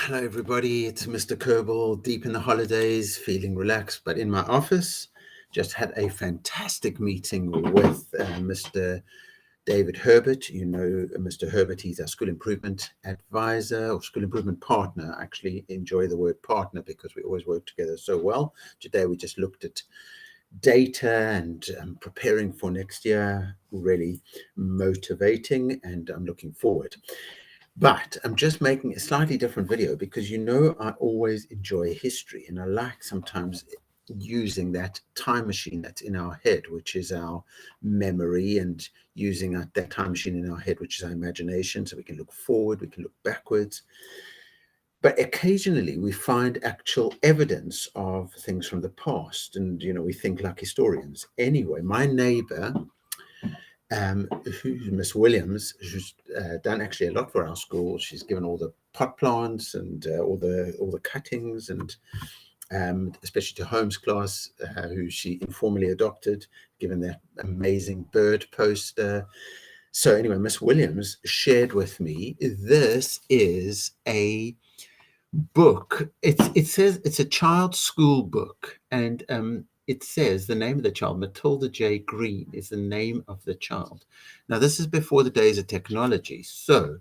Hello, everybody. It's Mr. Kerbel, deep in the holidays, feeling relaxed, but in my office. Just had a fantastic meeting with Mr. David Herbert. You know, Mr. Herbert, he's our school improvement advisor or school improvement partner. I actually enjoy the word partner because we always work together so well. Today, we just looked at data and preparing for next year, really motivating, and I'm looking forward. But I'm just making a slightly different video because I always enjoy history, and I like sometimes using that time machine that's in our head, which is our memory, and using that time machine in our head, which is our imagination, so we can look forward, we can look backwards. But occasionally we find actual evidence of things from the past, and we think like historians. Anyway, my neighbor, who's Miss Williams, who's done actually a lot for our school. She's given all the pot plants and all the cuttings, and especially to Holmes class, who she informally adopted, given that amazing bird poster. So anyway, Miss Williams shared with me, this is a book. It says it's a child's school book, and it says the name of the child, Matilda J. Green, is the name of the child. Now, this is before the days of technology. So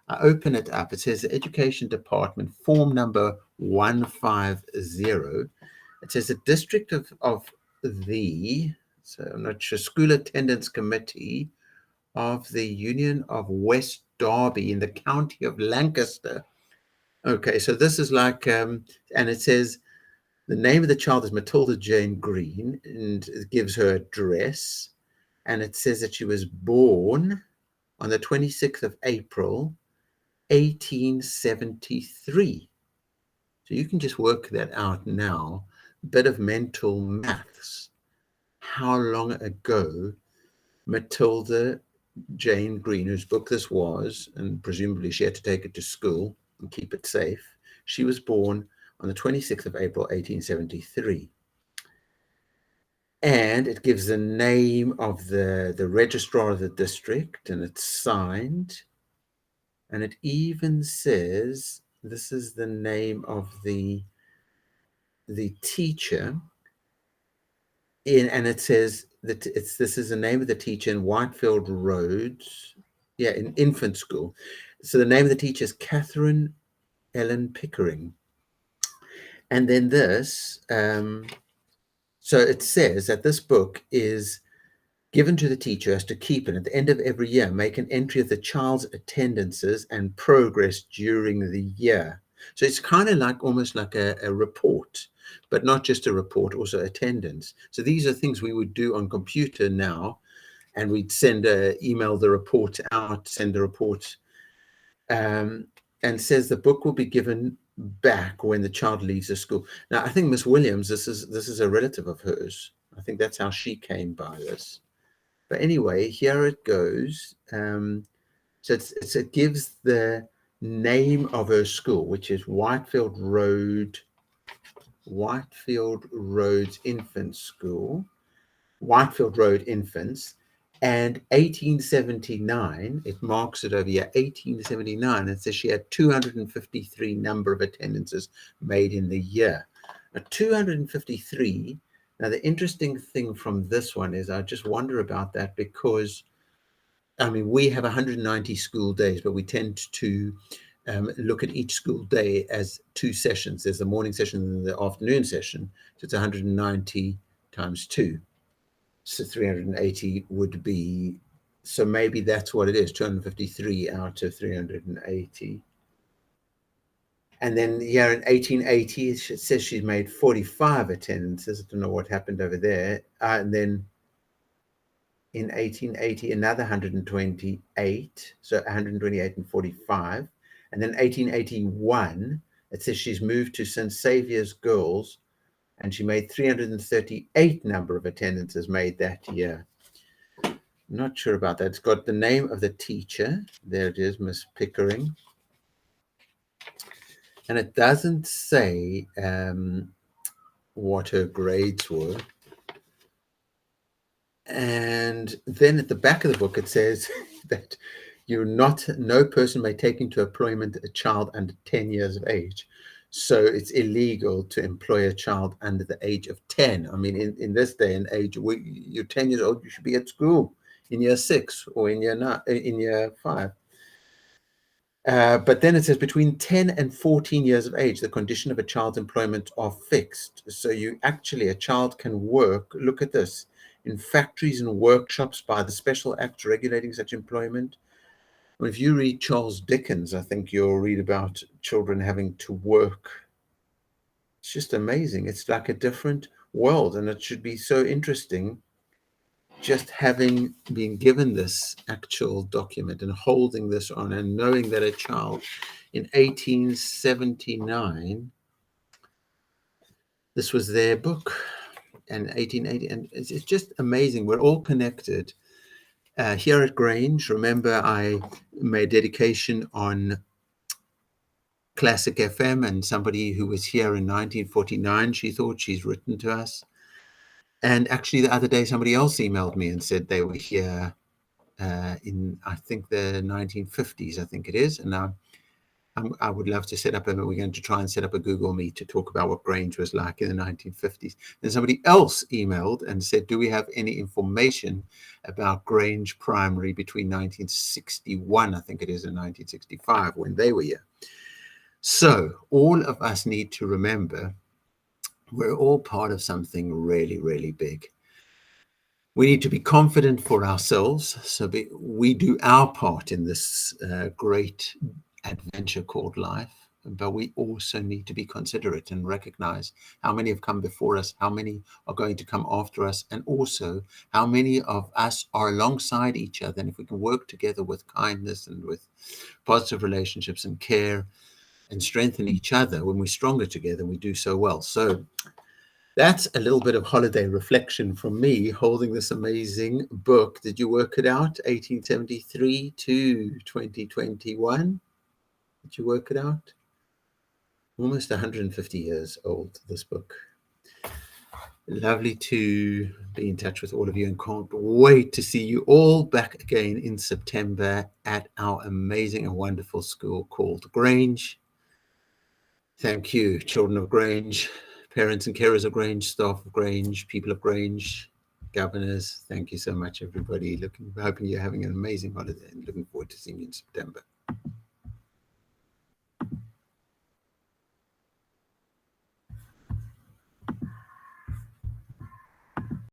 I open it up. It says the Education Department, form number 150. It says the district of the, so I'm not sure, School Attendance Committee of the Union of West Derby in the county of Lancaster. Okay, so this is like, and it says the name of the child is Matilda Jane Green, and it gives her address, and it says that she was born on the 26th of April, 1873. So you can just work that out now, a bit of mental maths. How long ago Matilda Jane Green, whose book this was, and presumably she had to take it to school and keep it safe, she was born on the 26th of April, 1873. And it gives the name of the registrar of the district, and it's signed. And it even says this is the name of the teacher. And it says that this is the name of the teacher in Whitefield Road, in infant school. So the name of the teacher is Catherine Ellen Pickering. And then this, so it says that this book is given to the teacher as to keep, and at the end of every year, make an entry of the child's attendances and progress during the year. So it's kind of like almost like a report, but not just a report, also attendance. So these are things we would do on computer now, and we'd email the report out, send the report, and says the book will be given back when the child leaves the school. Now, I think Miss Williams, this is a relative of hers. I think that's how she came by this. But anyway, here it goes. So it gives the name of her school, which is Whitefield Road Infant School, Whitefield Road Infants, and 1879, it marks it over here, 1879, it says she had 253 number of attendances made in the year. Now, 253, now the interesting thing from this one is I just wonder about that because, I mean, we have 190 school days, but we tend to look at each school day as two sessions. There's the morning session and the afternoon session. So it's 190 times 2. So 380 would be, so maybe that's what it is, 253 out of 380. And then here in 1880, it says she's made 45 attendances. I don't know what happened over there. And then in 1880, another 128, so 128 and 45. And then 1881, it says she's moved to St. Saviour's Girls, and she made 338 number of attendances made that year. Not sure about that. It's got the name of the teacher. There it is, Miss Pickering. And it doesn't say what her grades were. And then at the back of the book, it says that, No person may take into employment a child under 10 years of age. So it's illegal to employ a child under the age of 10. I mean, in this day and age, you're 10 years old, you should be at school in year 6 or in year 5. But then it says between 10 and 14 years of age, the condition of a child's employment are fixed. So a child can work, look at this, in factories and workshops by the special acts regulating such employment. Well, if you read Charles Dickens, I think you'll read about children having to work. It's just amazing. It's like a different world, and it should be so interesting just having been given this actual document and holding this on and knowing that a child in 1879, this was their book, and 1880, and it's just amazing. We're all connected. Here at Grange, remember I made dedication on Classic FM, and somebody who was here in 1949, she thought she's written to us. And actually the other day, somebody else emailed me and said they were here in, I think, the 1950s, I think it is. And I would love to we're going to try and set up a Google Meet to talk about what Grange was like in the 1950s. Then somebody else emailed and said, do we have any information about Grange Primary between 1961, I think it is, and 1965, when they were here? So all of us need to remember we're all part of something really, really big. We need to be confident for ourselves. So we do our part in this great adventure called life, but we also need to be considerate and recognize how many have come before us, how many are going to come after us, and also how many of us are alongside each other. And if we can work together with kindness and with positive relationships and care, and strengthen each other, when we're stronger together, we do so well. So that's a little bit of holiday reflection from me holding this amazing book. Did you work it out? 1873 to 2021. Did you work it out? Almost 150 years old, this book. Lovely to be in touch with all of you, and can't wait to see you all back again in September at our amazing and wonderful school called Grange. Thank you, children of Grange, parents and carers of Grange, staff of Grange, people of Grange, governors. Thank you so much, everybody. Hoping you're having an amazing holiday and looking forward to seeing you in September.